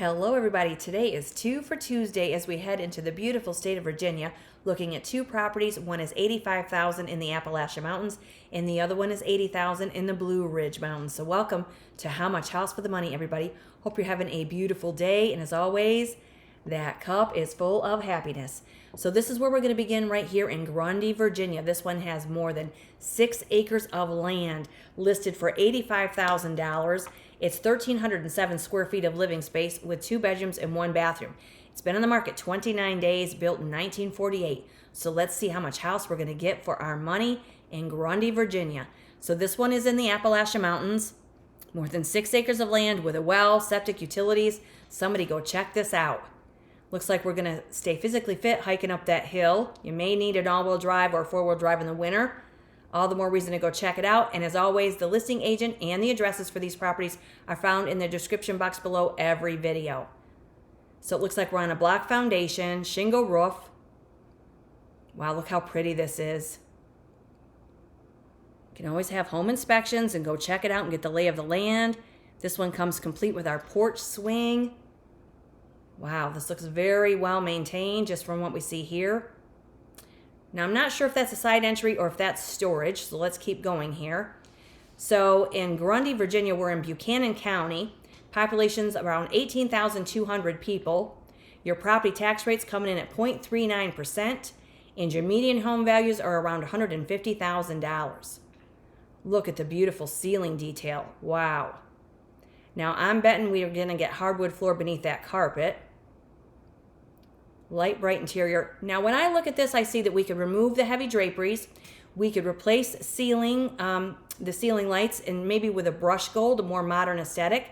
Hello everybody, today is 2 for Tuesday as we head into the beautiful state of Virginia, looking at two properties. One is $85,000 in the Appalachian Mountains and the other one is $80,000 in the Blue Ridge Mountains. So welcome to How Much House for the Money, everybody. Hope you're having a beautiful day, and as always, that cup is full of happiness. So this is where we're going to begin, right here in Grundy, Virginia. This one has more than 6 acres of land listed for $85,000. It's 1,307 square feet of living space with 2 bedrooms and 1 bathroom. It's been on the market 29 days, built in 1948. So let's see how much house we're going to get for our money in Grundy, Virginia. So this one is in the Appalachian Mountains. More than 6 acres of land with a well, septic, utilities. Somebody go check this out. Looks like we're going to stay physically fit hiking up that hill. You may need an all-wheel drive or 4-wheel drive in the winter. All the more reason to go check it out. And as always, the listing agent and the addresses for these properties are found in the description box below every video. So it looks like we're on a block foundation, shingle roof. Wow, look how pretty this is. You can always have home inspections and go check it out and get the lay of the land. This one comes complete with our porch swing. Wow, this looks very well maintained just from what we see here. Now, I'm not sure if that's a side entry or if that's storage, so let's keep going here. So in Grundy, Virginia, we're in Buchanon County. Population's around 18,200 people. Your property tax rate's coming in at 0.39%, and your median home values are around $150,000. Look at the beautiful ceiling detail. Wow. Now, I'm betting we are going to get hardwood floor beneath that carpet. Light, bright interior. Now, when I look at this, I see that we could remove the heavy draperies. We could replace the ceiling lights, and maybe with a brush gold, a more modern aesthetic.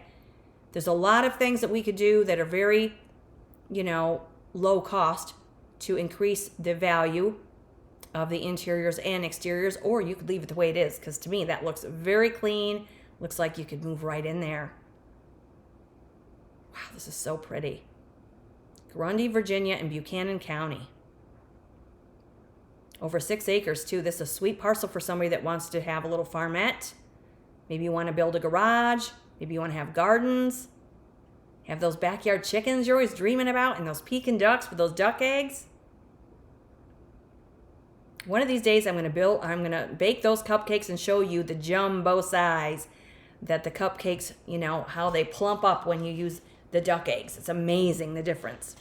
There's a lot of things that we could do that are very, low cost to increase the value of the interiors and exteriors, or you could leave it the way it is, because to me, that looks very clean. Looks like you could move right in there. Wow, this is so pretty. Grundy, Virginia, and Buchanan County. Over 6 acres, too. This is a sweet parcel for somebody that wants to have a little farmette. Maybe you want to build a garage. Maybe you want to have gardens. Have those backyard chickens you're always dreaming about, and those Pekin ducks with those duck eggs. One of these days, I'm going to bake those cupcakes and show you the jumbo size that the cupcakes, how they plump up when you use the duck eggs. It's amazing, the difference.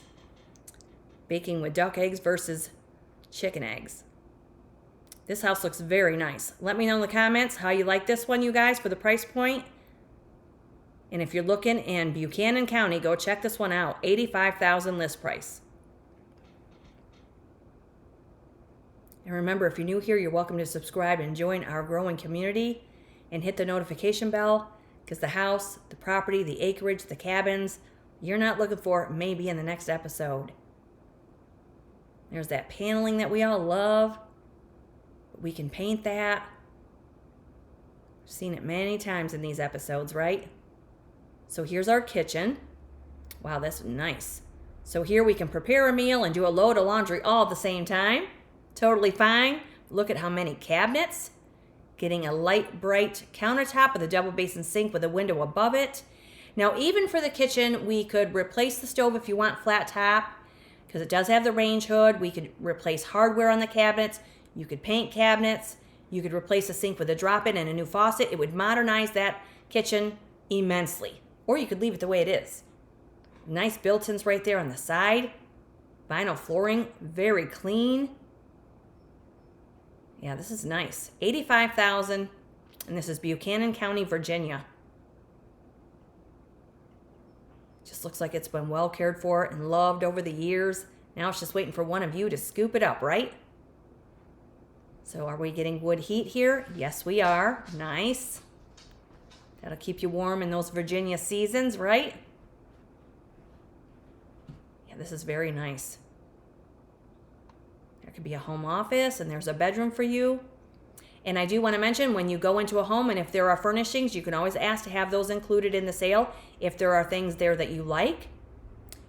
Baking with duck eggs versus chicken eggs. This house looks very nice. Let me know in the comments how you like this one, you guys, for the price point. And if you're looking in Buchanan County, go check this one out. $85,000 list price. And remember, if you're new here, you're welcome to subscribe and join our growing community and hit the notification bell, because the house, the property, the acreage, the cabins you're not looking for may be in the next episode. There's that paneling that we all love. We can paint that. I've seen it many times in these episodes, right? So here's our kitchen. Wow, that's nice. So here we can prepare a meal and do a load of laundry all at the same time. Totally fine. Look at how many cabinets. Getting a light, bright countertop with a double basin sink with a window above it. Now, even for the kitchen, we could replace the stove if you want flat top, because it does have the range hood. We could replace hardware on the cabinets. You could paint cabinets. You could replace a sink with a drop-in and a new faucet. It would modernize that kitchen immensely. Or you could leave it the way it is. Nice built-ins right there on the side. Vinyl flooring, very clean. Yeah, this is nice. $85,000, and this is Buchanan County, Virginia. Just looks like it's been well cared for and loved over the years. Now it's just waiting for one of you to scoop it up, right? So are we getting wood heat here? Yes, we are. Nice. That'll keep you warm in those Virginia seasons, right? Yeah, this is very nice. There could be a home office, and there's a bedroom for you. And I do want to mention, when you go into a home, and if there are furnishings, you can always ask to have those included in the sale if there are things there that you like.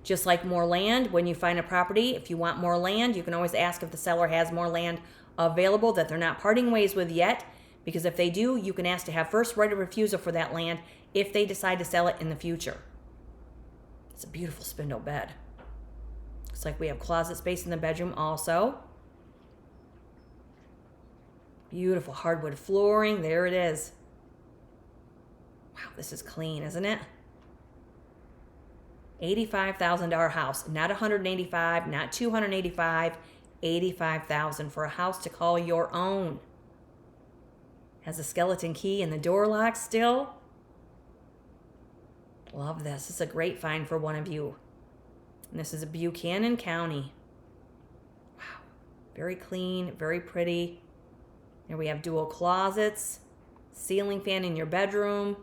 Just like more land, when you find a property, if you want more land, you can always ask if the seller has more land available that they're not parting ways with yet. Because if they do, you can ask to have first right of refusal for that land if they decide to sell it in the future. It's a beautiful spindle bed. Looks like we have closet space in the bedroom also. Beautiful hardwood flooring. There it is. Wow, this is clean, isn't it? $85,000 house. Not $185,000, not $285,000, $85,000 for a house to call your own. Has a skeleton key in the door lock still. Love this. This is a great find for one of you. And this is Buchanan County. Wow. Very clean, very pretty. There we have dual closets, ceiling fan in your bedroom.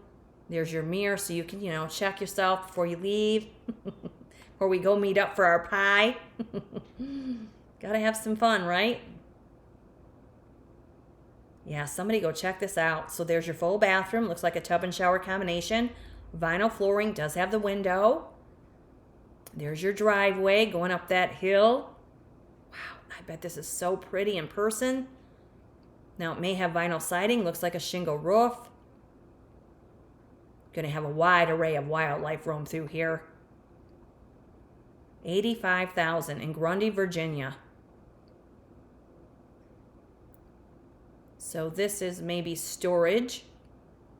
There's your mirror so you can, check yourself before you leave. Or we go meet up for our pie. Gotta have some fun, right? Yeah, somebody go check this out. So there's your full bathroom. Looks like a tub and shower combination. Vinyl flooring, does have the window. There's your driveway going up that hill. Wow, I bet this is so pretty in person. Now it may have vinyl siding, looks like a shingle roof. Going to have a wide array of wildlife roam through here. $85,000 in Grundy, Virginia. So this is maybe storage.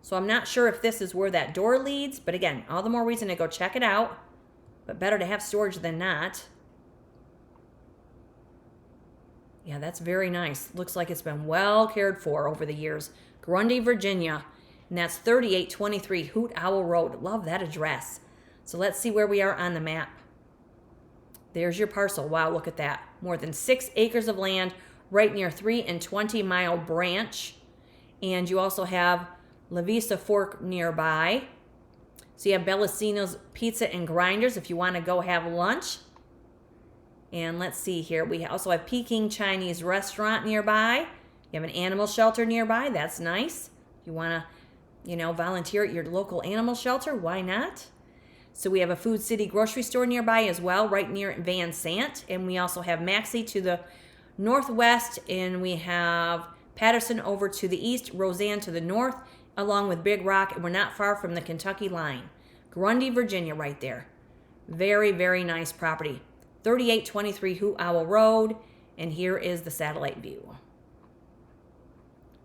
So I'm not sure if this is where that door leads, but again, all the more reason to go check it out. But better to have storage than not. Yeah, that's very nice. Looks like it's been well cared for over the years. Grundy, Virginia. And that's 3823 Hoot Owl Road. Love that address. So let's see where we are on the map. There's your parcel. Wow, look at that. More than 6 acres of land right near 3 and 20 Mile Branch. And you also have La Vista Fork nearby. So you have Bellacino's Pizza and Grinders if you want to go have lunch. And let's see here. We also have Peking Chinese Restaurant nearby. You have an animal shelter nearby. That's nice. If you want to, volunteer at your local animal shelter, why not? So we have a Food City grocery store nearby as well, right near Van Sant. And we also have Maxi to the northwest. And we have Patterson over to the east, Roseanne to the north, along with Big Rock. And we're not far from the Kentucky line. Grundy, Virginia right there. Very, very nice property. 3823 Hoot Owl Road. And here is the satellite view.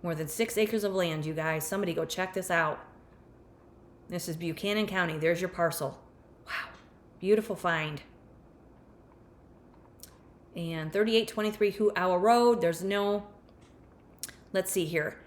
More than 6 acres of land, you guys. Somebody go check this out. This is Buchanan County. There's your parcel. Wow. Beautiful find. And 3823 Hoot Owl Road. There's no... Let's see here.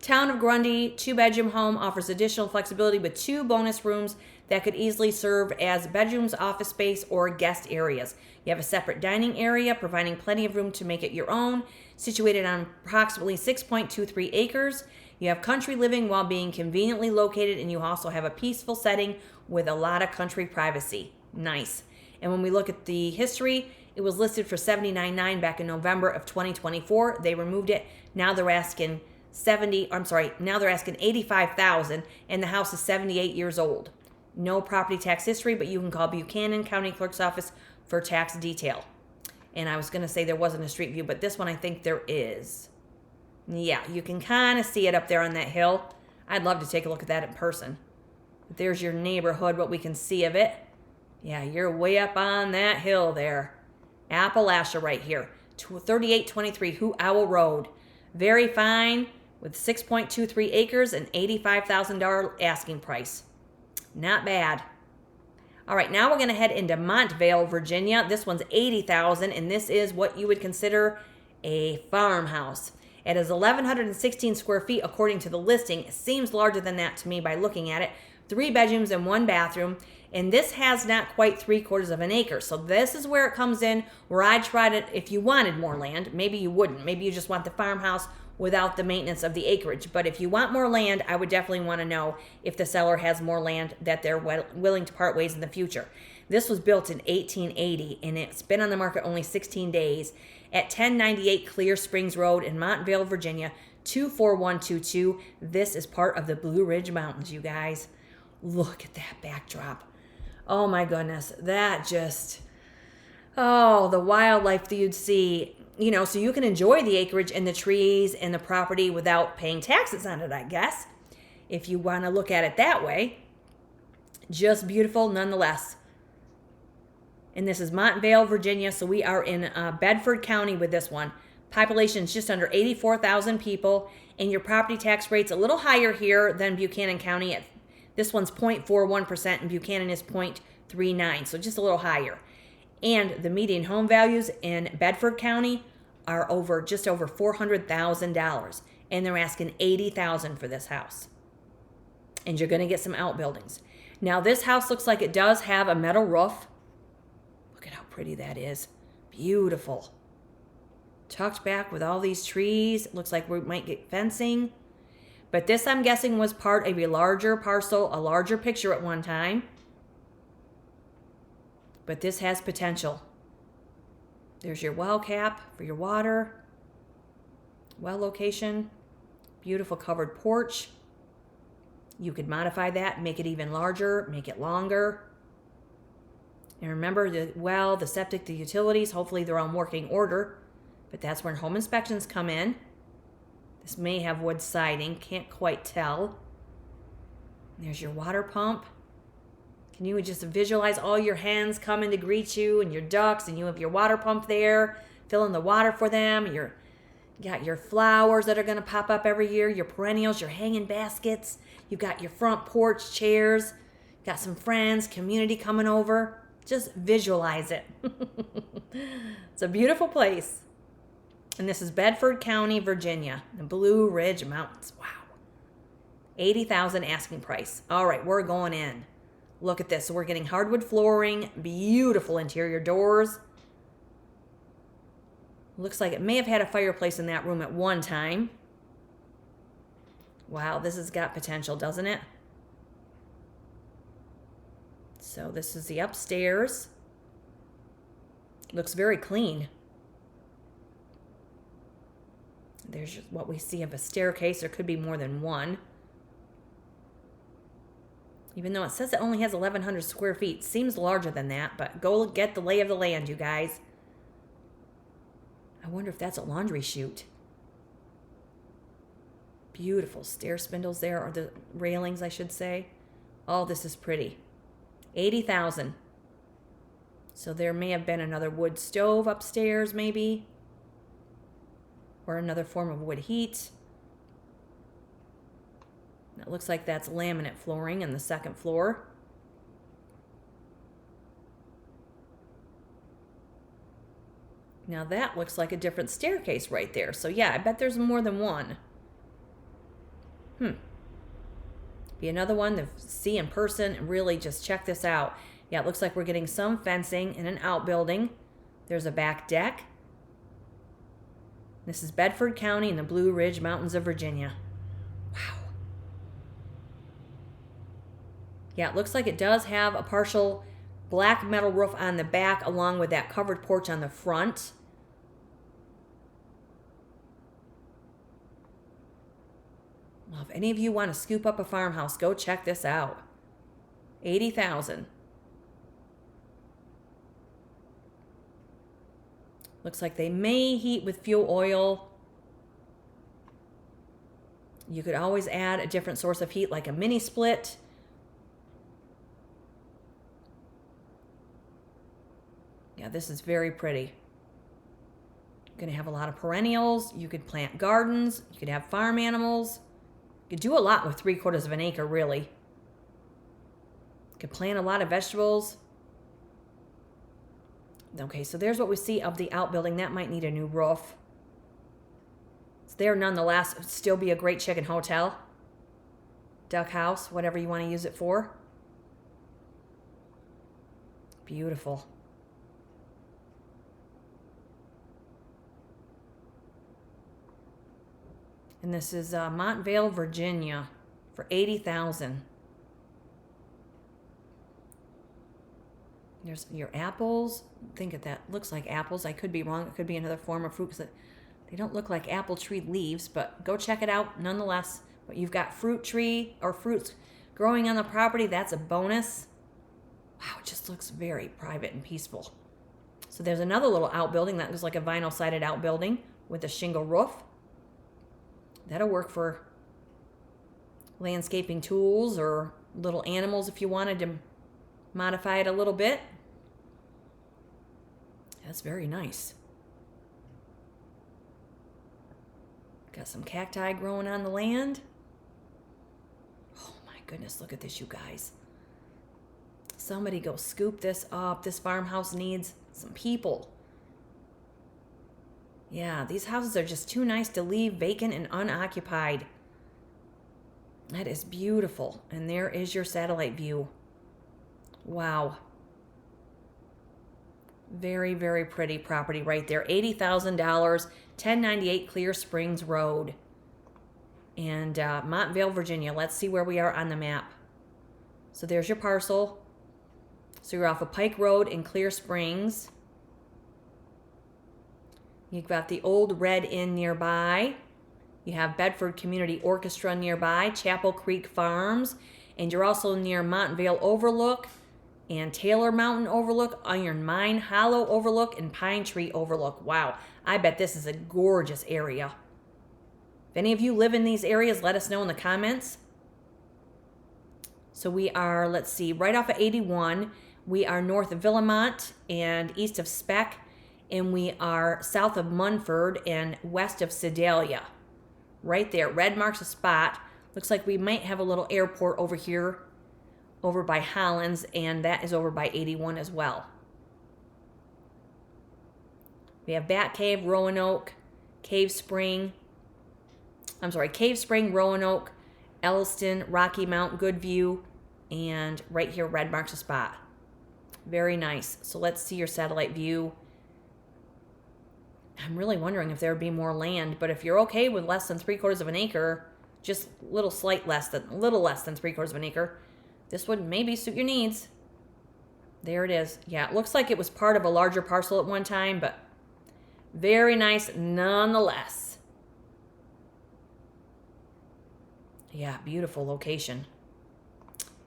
Town of Grundy, 2-bedroom home, offers additional flexibility with 2 bonus rooms that could easily serve as bedrooms, office space, or guest areas. You have a separate dining area, providing plenty of room to make it your own. Situated on approximately 6.23 acres. You have country living while being conveniently located, and you also have a peaceful setting with a lot of country privacy. Nice. And when we look at the history, it was listed for $79,900 back in November of 2024. They removed it. Now they're asking now they're asking $85,000, and the house is 78 years old. No property tax history, but you can call Buchanan County Clerk's Office for tax detail. And I was going to say there wasn't a street view, but this one I think there is. Yeah, you can kind of see it up there on that hill. I'd love to take a look at that in person. But there's your neighborhood, what we can see of it. Yeah, you're way up on that hill there. Appalachia right here. 3823 Hoot Owl Road. Very fine with 6.23 acres and $85,000 asking price. Not bad. All right, now we're going to head into Montvale, Virginia. This one's $80,000, and this is what you would consider a farmhouse. It is 1,116 square feet according to the listing. It seems larger than that to me by looking at it. 3 bedrooms and 1 bathroom, and this has not quite 3/4 of an acre. So this is where it comes in, where I tried it. If you wanted more land, maybe you wouldn't. Maybe you just want the farmhouse without the maintenance of the acreage. But if you want more land, I would definitely want to know if the seller has more land that they're willing to part ways in the future. This was built in 1880, and it's been on the market only 16 days at 1098 Clear Springs Road in Montvale, Virginia, 24122. This is part of the Blue Ridge Mountains, you guys. Look at that backdrop. Oh my goodness, that just, the wildlife that you'd see. So you can enjoy the acreage and the trees and the property without paying taxes on it, I guess, if you want to look at it that way. Just beautiful nonetheless. And this is Montvale, Virginia. So we are in Bedford County with this one. Population is just under 84,000 people. And your property tax rate's a little higher here than Buchanan County. This one's 0.41% and Buchanan is 0.39. So just a little higher. And the median home values in Bedford County are just over $400,000. And they're asking $80,000 for this house. And you're going to get some outbuildings. Now this house looks like it does have a metal roof. Look at how pretty that is. Beautiful. Tucked back with all these trees. It looks like we might get fencing. But this, I'm guessing, was part of a larger parcel, a larger picture at one time. But this has potential. There's your well cap for your water. Well location. Beautiful covered porch. You could modify that, make it even larger, make it longer. And remember, the septic, the utilities, hopefully they're on working order. But that's when home inspections come in. This may have wood siding, can't quite tell. There's your water pump. Can you just visualize all your hens coming to greet you and your ducks, and you have your water pump there, filling the water for them. You got your flowers that are going to pop up every year, your perennials, your hanging baskets. You've got your front porch chairs. Got some friends, community coming over. Just visualize it. It's a beautiful place. And this is Bedford County, Virginia, the Blue Ridge Mountains. Wow. $80,000 asking price. All right, we're going in. Look at this. So we're getting hardwood flooring, beautiful interior doors. Looks like it may have had a fireplace in that room at one time. Wow, this has got potential, doesn't it? So this is the upstairs. Looks very clean. There's what we see of a staircase. There could be more than one. Even though it says it only has 1,100 square feet. Seems larger than that, but go get the lay of the land, you guys. I wonder if that's a laundry chute. Beautiful stair spindles there, or the railings, I should say. Oh, this is pretty. $80,000. So there may have been another wood stove upstairs, maybe. Or another form of wood heat. It looks like that's laminate flooring in the second floor. Now that looks like a different staircase right there. So yeah, I bet there's more than one. Be another one to see in person and really just check this out. Yeah, it looks like we're getting some fencing and an outbuilding. There's a back deck. This is Bedford County in the Blue Ridge Mountains of Virginia. Wow. Yeah, it looks like it does have a partial black metal roof on the back along with that covered porch on the front. Well, if any of you want to scoop up a farmhouse, go check this out. $80,000. Looks like they may heat with fuel oil. You could always add a different source of heat like a mini split. Yeah, this is very pretty. You're going to have a lot of perennials. You could plant gardens. You could have farm animals. You could do a lot with 3/4 of an acre, really. You could plant a lot of vegetables. Okay, so there's what we see of the outbuilding. That might need a new roof. It's there nonetheless. It would still be a great chicken hotel. Duck house, whatever you want to use it for. Beautiful. And this is Montvale, Virginia for $80,000. There's your apples. Think of that. Looks like apples. I could be wrong. It could be another form of fruit because they don't look like apple tree leaves, but go check it out nonetheless. But you've got fruit tree or fruits growing on the property. That's a bonus. Wow, it just looks very private and peaceful. So there's another little outbuilding that looks like a vinyl-sided outbuilding with a shingle roof. That'll work for landscaping tools or little animals if you wanted to modify it a little bit. That's very nice. Got some cacti growing on the land. Oh my goodness, look at this, you guys. Somebody go scoop this up. This farmhouse needs some people. Yeah, these houses are just too nice to leave vacant and unoccupied. That is beautiful. And there is your satellite view. Wow. Very, very pretty property right there. $80,000, 1098 Clear Springs Road. And Montvale, Virginia. Let's see where we are on the map. So there's your parcel. So you're off of Pike Road in Clear Springs. You've got the Old Red Inn nearby. You have Bedford Community Orchestra nearby, Chapel Creek Farms, and you're also near Montvale Overlook and Taylor Mountain Overlook, Iron Mine Hollow Overlook, and Pine Tree Overlook. Wow, I bet this is a gorgeous area. If any of you live in these areas, let us know in the comments. So we are, let's see, right off of 81. We are north of Villamont and east of Speck, and we are south of Munford and west of Sedalia. Right there, red marks a spot. Looks like we might have a little airport over here, over by Hollins, and that is over by 81 as well. We have Bat Cave, Roanoke, Cave Spring, Roanoke, Elliston, Rocky Mount, Goodview, and right here, red marks a spot. Very nice. So let's see your satellite view. I'm really wondering if there would be more land, but if you're okay with less than 3/4 of an acre, just a little less than 3/4 of an acre, this would maybe suit your needs. There it is. Yeah, it looks like it was part of a larger parcel at one time, but very nice nonetheless. Yeah, beautiful location.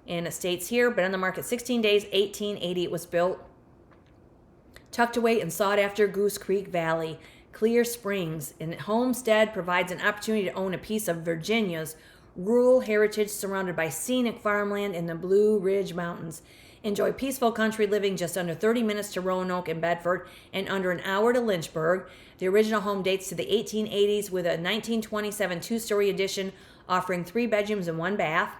And it states here, been on the market 16 days, 1880 it was built. Tucked away in sought-after Goose Creek Valley, Clear Springs, and Homestead provides an opportunity to own a piece of Virginia's rural heritage surrounded by scenic farmland in the Blue Ridge Mountains. Enjoy peaceful country living just under 30 minutes to Roanoke and Bedford and under an hour to Lynchburg. The original home dates to the 1880s with a 1927 two-story addition offering 3 bedrooms and 1 bath.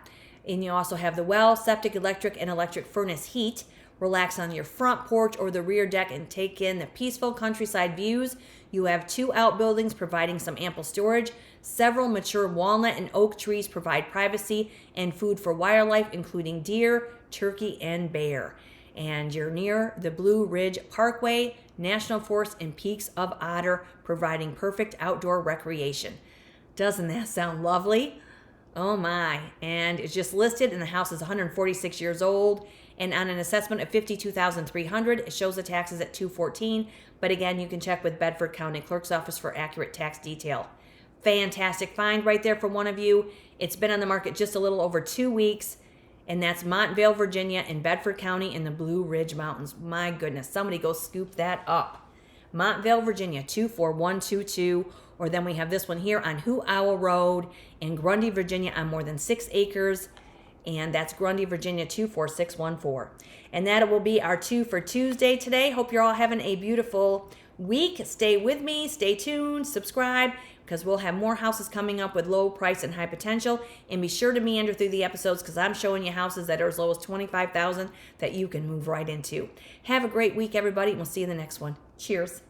And you also have the well, septic, electric, and electric furnace heat. Relax on your front porch or the rear deck and take in the peaceful countryside views. You have 2 outbuildings providing some ample storage. Several mature walnut and oak trees provide privacy and food for wildlife, including deer, turkey, and bear. And you're near the Blue Ridge Parkway, National Forest, and Peaks of Otter, providing perfect outdoor recreation. Doesn't that sound lovely? Oh my. And it's just listed, and the house is 146 years old. And on an assessment of $52,300, it shows the taxes at $214. But again, you can check with Bedford County Clerk's Office for accurate tax detail. Fantastic find right there for one of you. It's been on the market just a little over 2 weeks. And that's Montvale, Virginia in Bedford County in the Blue Ridge Mountains. My goodness, somebody go scoop that up. Montvale, Virginia, 24122. Or then we have this one here on Hoot Owl Road in Grundy, Virginia on more than 6 acres. And that's Grundy, Virginia, 24614. And that will be our 2 for Tuesday today. Hope you're all having a beautiful week. Stay with me. Stay tuned. Subscribe, because we'll have more houses coming up with low price and high potential. And be sure to meander through the episodes, because I'm showing you houses that are as low as $25,000 that you can move right into. Have a great week, everybody. And we'll see you in the next one. Cheers.